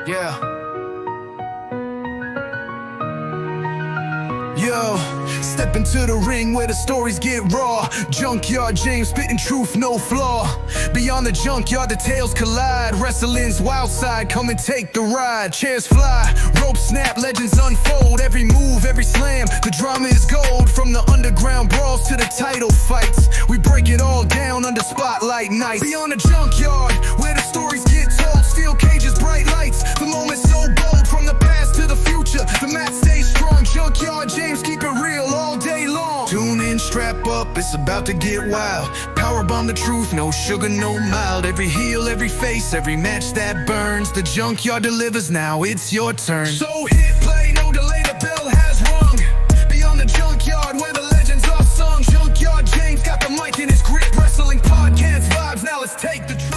Yeah. Yo, step into the ring where the stories get raw. Junkyard James spitting truth, no flaw. Beyond the junkyard, the tales collide. Wrestling's wild side, come and take the ride. Chairs fly, ropes snap, legends unfold. Every move, every slam, the drama is gold. From the underground brawls to the title fights, we break it all down under spotlight nights. Beyond the junkyard, where the stories get told. Steel cages, bright lights, the moment so bold. From the past to the future, the mat stays strong. Junkyard James, keep it real all day long. Tune in, strap up, it's about to get wild. Powerbomb the truth, no sugar, no mild. Every heel, every face, every match that burns. The junkyard delivers, now it's your turn. So hit play, no delay, the bell has rung. Beyond the junkyard, where the legends are sung. Junkyard James got the mic in his grip. Wrestling podcast vibes, now let's take the trip.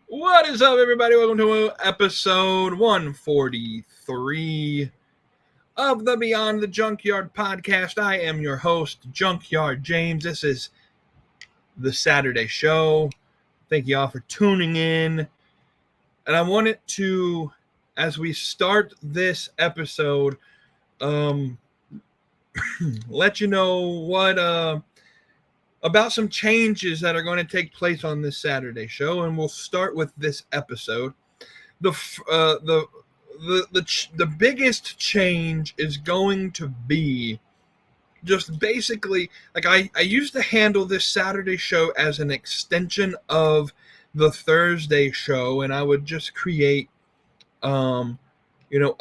What is up, everybody? Welcome to episode 143 of the Beyond the Junkyard podcast. I am your host, Junkyard James. This is the Saturday show. Thank you all for tuning in. And I wanted to, as we start this episode, let you know what about some changes that are going to take place on this Saturday show, and we'll start with this episode. The biggest change is going to be just basically, like I used to handle this Saturday show as an extension of the Thursday show, and I would just create a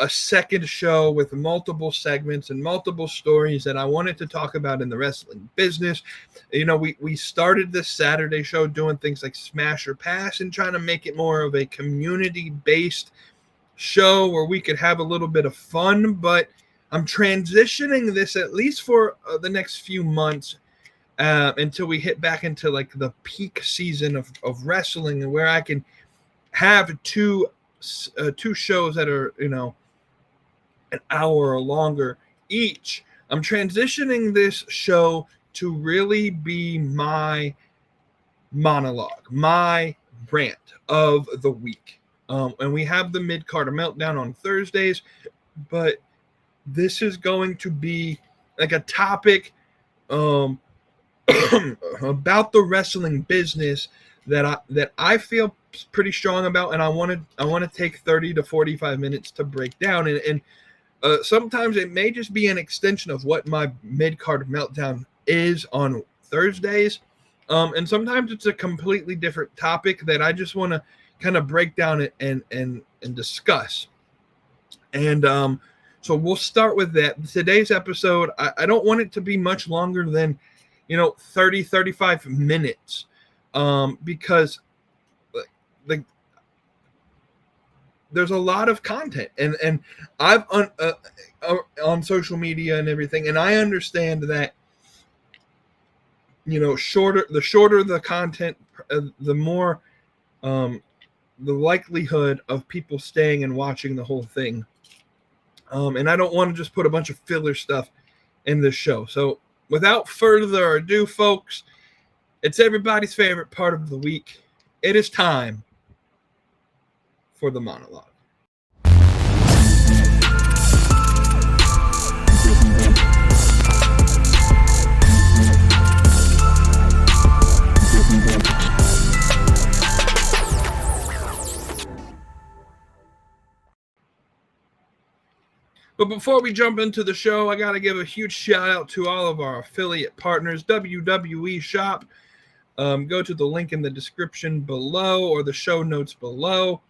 second show with multiple segments and multiple stories that I wanted to talk about in the wrestling business. We started this Saturday show doing things like Smash or Pass and trying to make it more of a community-based show where we could have a little bit of fun, but I'm transitioning this at least for the next few months until we hit back into like the peak season of wrestling, and where I can have two shows that are, an hour or longer each. I'm transitioning this show to really be my monologue, my rant of the week. And we have the Mid-Carter Meltdown on Thursdays, but this is going to be like a topic about the wrestling business that I feel pretty strong about, and I want to take 30 to 45 minutes to break down, and sometimes it may just be an extension of what my Mid-Card Meltdown is on Thursdays, and sometimes it's a completely different topic that I just want to kind of break down and discuss. And so we'll start with that. Today's episode, I don't want it to be much longer than 30-35 minutes, because there's a lot of content, and I've on social media and everything, and I understand that the shorter the content, the more the likelihood of people staying and watching the whole thing. And I don't want to just put a bunch of filler stuff in this show. So without further ado, folks, it's everybody's favorite part of the week. It is time for the monologue. But before we jump into the show, I got to give a huge shout out to all of our affiliate partners, WWE Shop. Go to the link in the description below or the show notes below.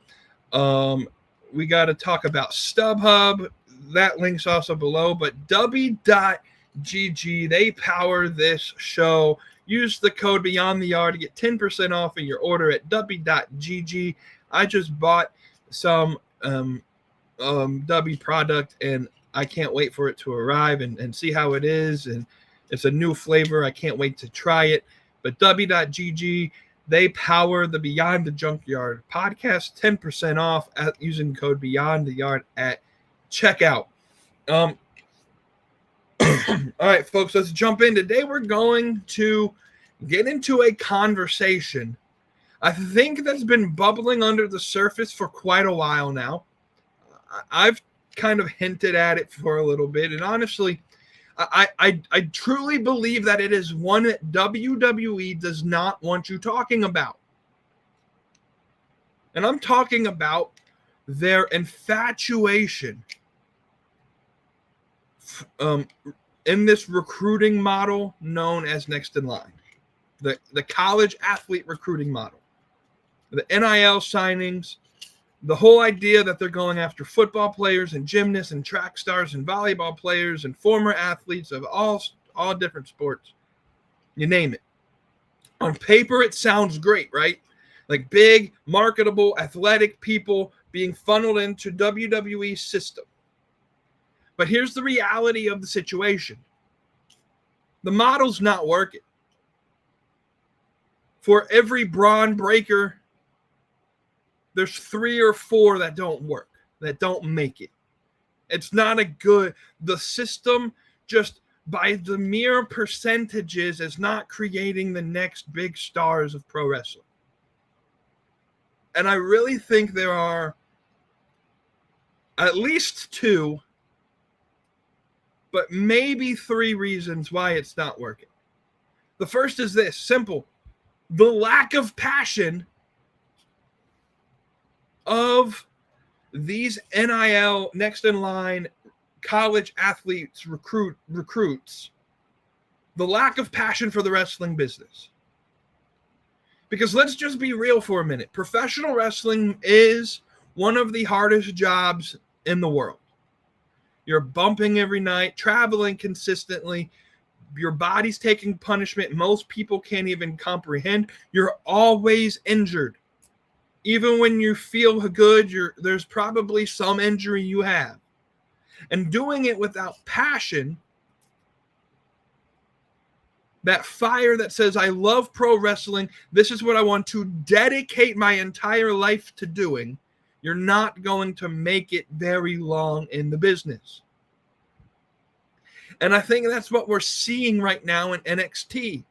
We got to talk about StubHub. That link's also below. But W.GG, they power this show. Use the code Beyond the Yard to get 10% off of your order at W.GG. I just bought some W product, and I can't wait for it to arrive and see how it is. And it's a new flavor. I can't wait to try it. But W.GG, they power the Beyond the Junkyard podcast, 10% off using code Beyond the Yard at checkout. All right, folks, let's jump in. Today we're going to get into a conversation I think that's been bubbling under the surface for quite a while now. I've kind of hinted at it for a little bit, and honestly, I truly believe that it is one that WWE does not want you talking about. And I'm talking about their infatuation in this recruiting model known as next in line, the college athlete recruiting model, the NIL signings, the whole idea that they're going after football players and gymnasts and track stars and volleyball players and former athletes of all different sports, you name it. On paper, it sounds great, right? Like big, marketable, athletic people being funneled into WWE's system. But here's the reality of the situation. The model's not working. For every Braun Breaker, there's 3 or 4 that don't work, that don't make it. It's not the system, just by the mere percentages, is not creating the next big stars of pro wrestling. And I really think there are at least 2, but maybe 3 reasons why it's not working. The first is this, simple. The lack of passion of these NIL, next in line, college athletes, recruits, the lack of passion for the wrestling business. Because let's just be real for a minute. Professional wrestling is one of the hardest jobs in the world. You're bumping every night, traveling consistently. Your body's taking punishment most people can't even comprehend. You're always injured. Even when you feel good, there's probably some injury you have. And doing it without passion, that fire that says, I love pro wrestling, this is what I want to dedicate my entire life to doing, you're not going to make it very long in the business. And I think that's what we're seeing right now in NXT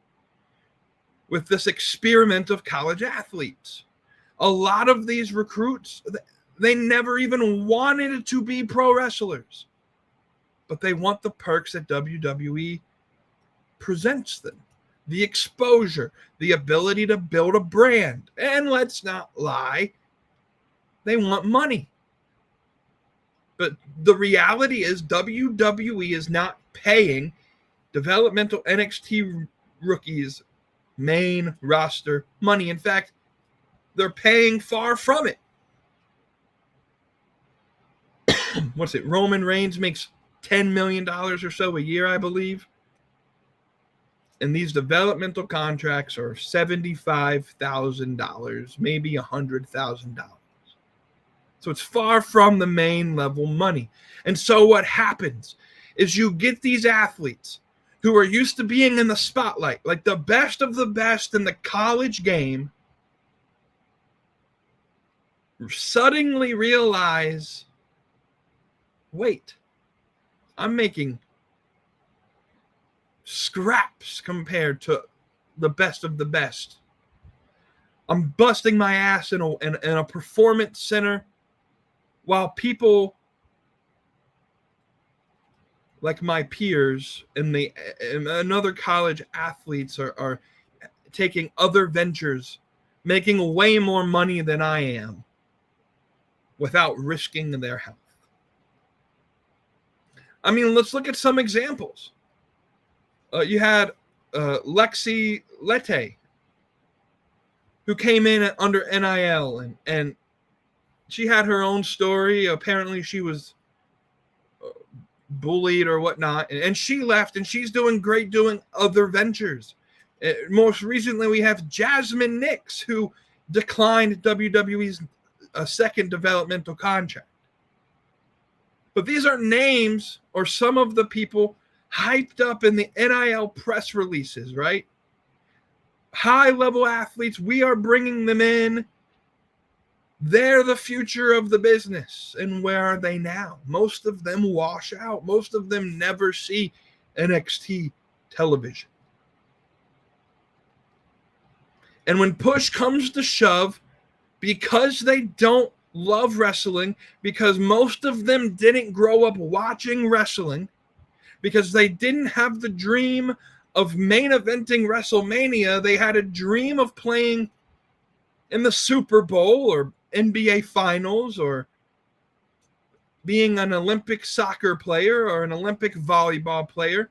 with this experiment of college athletes. A lot of these recruits, they never even wanted to be pro wrestlers, but they want the perks that WWE presents them. The exposure, the ability to build a brand. And let's not lie, they want money. But the reality is WWE is not paying developmental NXT rookies main roster money. In fact, they're paying far from it. What's it? Roman Reigns makes $10 million or so a year, I believe. And these developmental contracts are $75,000, maybe $100,000. So it's far from the main level money. And so what happens is you get these athletes who are used to being in the spotlight, like the best of the best in the college game, suddenly realize, wait, I'm making scraps compared to the best of the best. I'm busting my ass in a performance center while people like my peers and other college athletes are taking other ventures, making way more money than I am without risking their health. I mean, let's look at some examples. You had Lexi Lete, who came in under NIL, and she had her own story. Apparently, she was bullied or whatnot, and she left, and she's doing great doing other ventures. Most recently, we have Jasmine Nix, who declined WWE's second developmental contract. But these are names or some of the people hyped up in the NIL press releases, right? High-level athletes, we are bringing them in. They're the future of the business. And where are they now? Most of them wash out. Most of them never see NXT television. And when push comes to shove, because they don't love wrestling, because most of them didn't grow up watching wrestling, because they didn't have the dream of main eventing WrestleMania, they had a dream of playing in the Super Bowl or NBA Finals or being an Olympic soccer player or an Olympic volleyball player.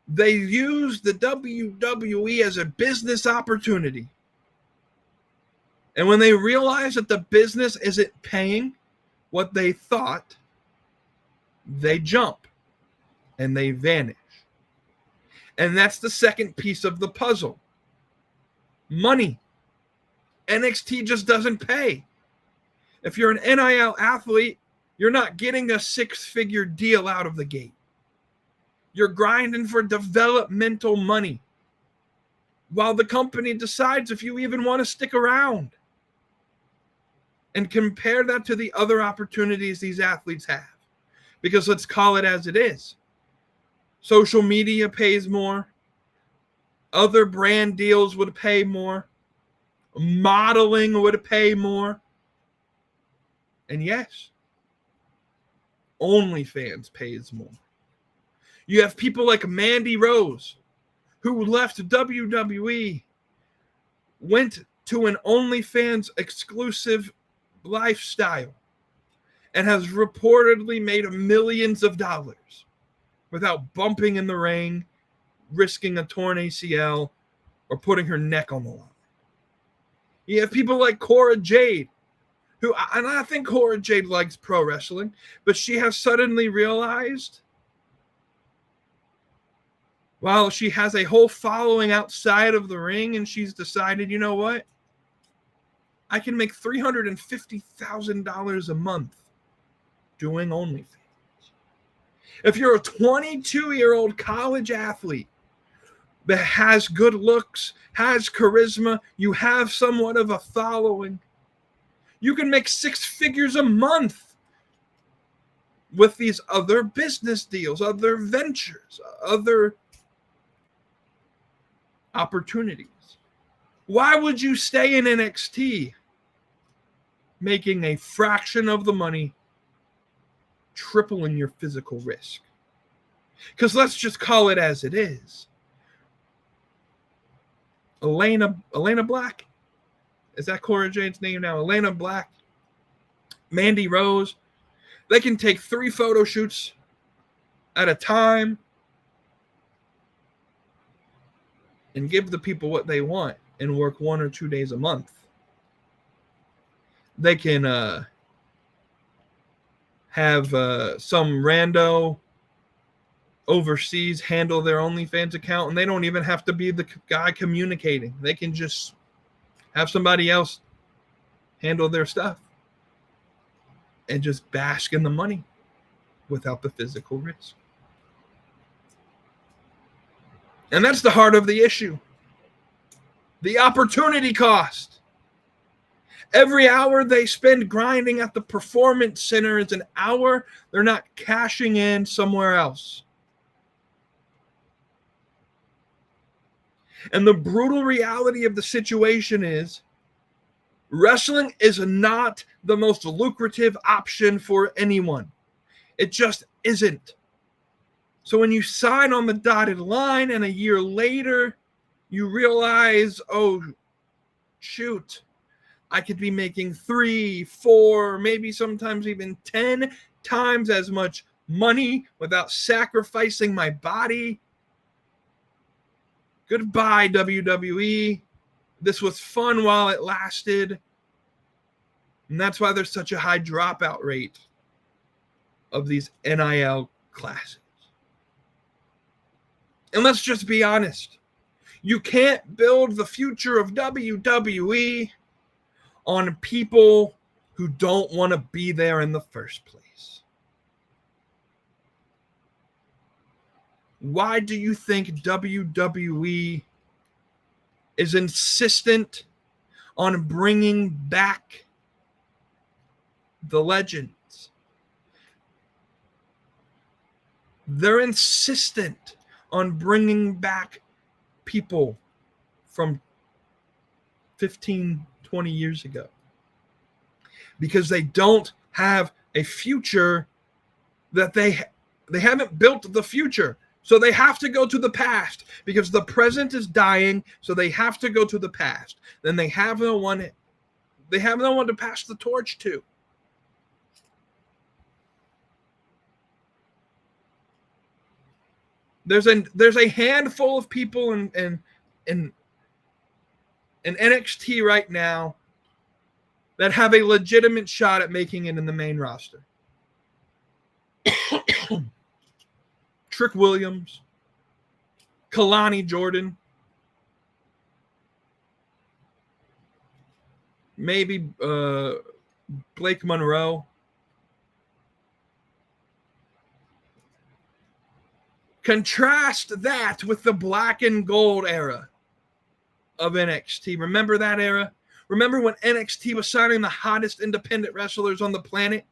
They used the WWE as a business opportunity. And when they realize that the business isn't paying what they thought, they jump and they vanish. And that's the second piece of the puzzle. Money. NXT just doesn't pay. If you're an NIL athlete, you're not getting a six-figure deal out of the gate. You're grinding for developmental money while the company decides if you even want to stick around. And compare that to the other opportunities these athletes have. Because let's call it as it is. Social media pays more. Other brand deals would pay more. Modeling would pay more. And yes, OnlyFans pays more. You have people like Mandy Rose, who left WWE, went to an OnlyFans exclusive lifestyle, and has reportedly made millions of dollars without bumping in the ring, risking a torn ACL, or putting her neck on the line. You have people like Cora Jade, who, and I think Cora Jade likes pro wrestling, but she has suddenly realized, while she has a whole following outside of the ring, and she's decided, you know what? I can make $350,000 a month doing OnlyFans. If you're a 22-year-old college athlete that has good looks, has charisma, you have somewhat of a following, you can make six figures a month with these other business deals, other ventures, other opportunities. Why would you stay in NXT making a fraction of the money, tripling your physical risk? Because let's just call it as it is. Elena Black, is that Cora Jade's name now? Elena Black, Mandy Rose, they can take 3 photo shoots at a time and give the people what they want and work 1 or 2 days a month. They can have some rando overseas handle their OnlyFans account, and they don't even have to be the guy communicating. They can just have somebody else handle their stuff and just bask in the money without the physical risk. And that's the heart of the issue. The opportunity cost. Every hour they spend grinding at the performance center is an hour they're not cashing in somewhere else. And the brutal reality of the situation is wrestling is not the most lucrative option for anyone. It just isn't. So when you sign on the dotted line and a year later you realize, oh, shoot, I could be making 3, 4, maybe sometimes even 10 times as much money without sacrificing my body. Goodbye, WWE. This was fun while it lasted. And that's why there's such a high dropout rate of these NIL classes. And let's just be honest. You can't build the future of WWE on people who don't want to be there in the first place. Why do you think WWE is insistent on bringing back the legends. They're insistent on bringing back people from 15, 20 years ago because they don't have a future that they haven't built the future. So they have to go to the past because the present is dying. So they have to go to the past. Then they have no one to pass the torch to. There's a handful of people in NXT right now that have a legitimate shot at making it in the main roster. Trick Williams, Kalani Jordan, maybe Blake Monroe. Contrast that with the black and gold era of NXT. Remember that era? Remember when NXT was signing the hottest independent wrestlers on the planet?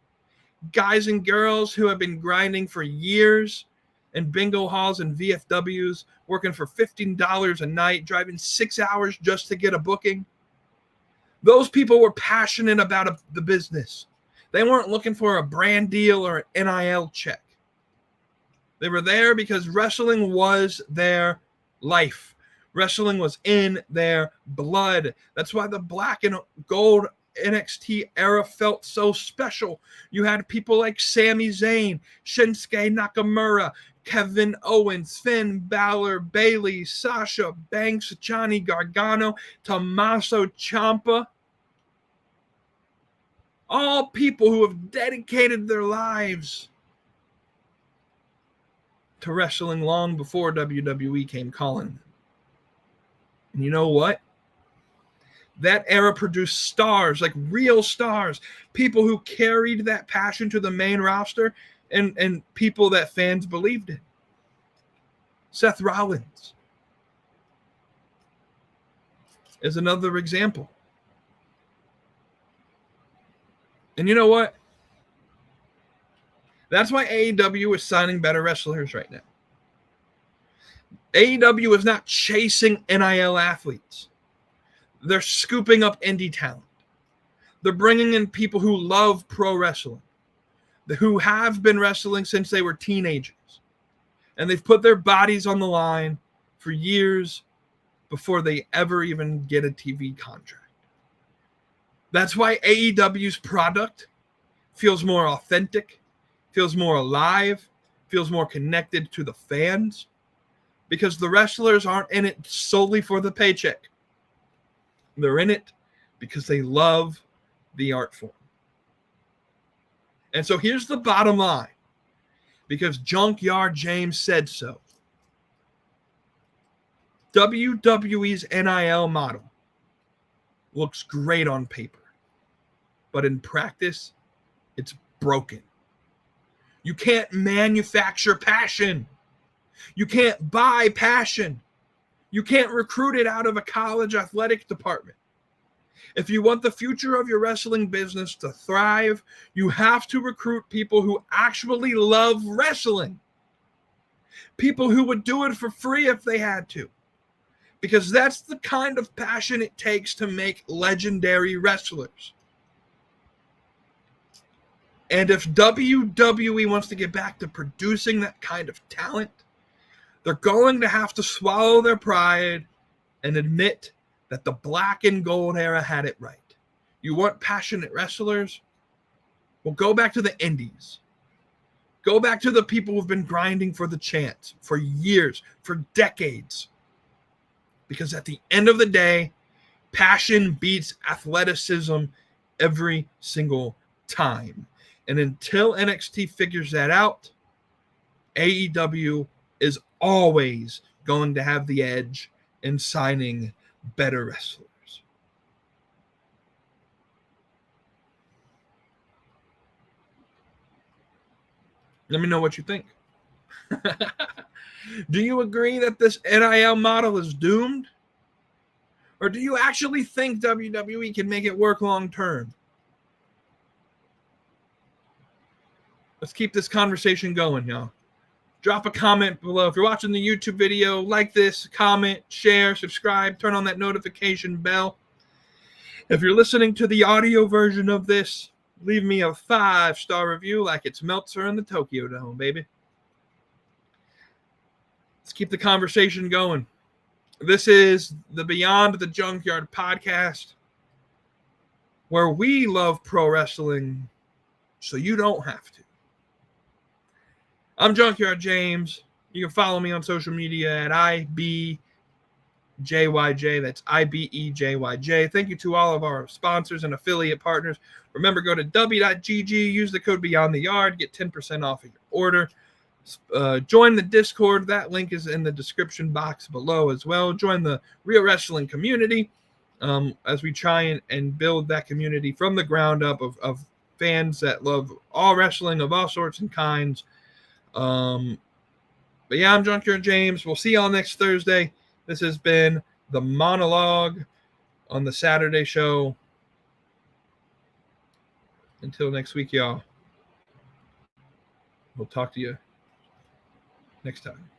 Guys and girls who have been grinding for years in bingo halls and VFWs, working for $15 a night, driving 6 hours just to get a booking. Those people were passionate about the business. They weren't looking for a brand deal or an NIL check. They were there because wrestling was their life. Wrestling was in their blood. That's why the black and gold NXT era felt so special. You had people like Sami Zayn, Shinsuke Nakamura, Kevin Owens, Finn Balor, Bayley, Sasha Banks, Johnny Gargano, Tommaso Ciampa. All people who have dedicated their lives to wrestling long before WWE came calling. And you know what? That era produced stars, like real stars, people who carried that passion to the main roster and people that fans believed in. Seth Rollins is another example. And you know what? That's why AEW is signing better wrestlers right now. AEW is not chasing NIL athletes. They're scooping up indie talent. They're bringing in people who love pro wrestling, who have been wrestling since they were teenagers. And they've put their bodies on the line for years before they ever even get a TV contract. That's why AEW's product feels more authentic, feels more alive, feels more connected to the fans, because the wrestlers aren't in it solely for the paycheck. They're in it because they love the art form. And so here's the bottom line, because Junkyard James said so. WWE's NIL model looks great on paper, but in practice, it's broken. You can't manufacture passion. You can't buy passion. You can't recruit it out of a college athletic department. If you want the future of your wrestling business to thrive, you have to recruit people who actually love wrestling. People who would do it for free if they had to. Because that's the kind of passion it takes to make legendary wrestlers. And if WWE wants to get back to producing that kind of talent, they're going to have to swallow their pride and admit that the black and gold era had it right. You want passionate wrestlers? Well, go back to the indies. Go back to the people who've been grinding for the chance for years, for decades. Because at the end of the day, passion beats athleticism every single time. And until NXT figures that out, AEW is always going to have the edge in signing better wrestlers. Let me know what you think. Do you agree that this NIL model is doomed? Or do you actually think WWE can make it work long term? Let's keep this conversation going, y'all. Drop a comment below. If you're watching the YouTube video, like this, comment, share, subscribe, turn on that notification bell. If you're listening to the audio version of this, leave me a 5-star review like it's Meltzer in the Tokyo Dome, baby. Let's keep the conversation going. This is the Beyond the Junkyard podcast, where we love pro wrestling so you don't have to. I'm Junkyard James. You can follow me on social media at IBJYJ. That's IBEJYJ. Thank you to all of our sponsors and affiliate partners. Remember, go to w.gg, use the code Beyond the Yard, get 10% off of your order. Join the Discord. That link is in the description box below as well. Join the Real Wrestling community as we try and build that community from the ground up of fans that love all wrestling of all sorts and kinds. But yeah, I'm Junkyard James. We'll see y'all next Thursday. This has been the monologue on the Saturday show. Until next week, y'all. We'll talk to you next time.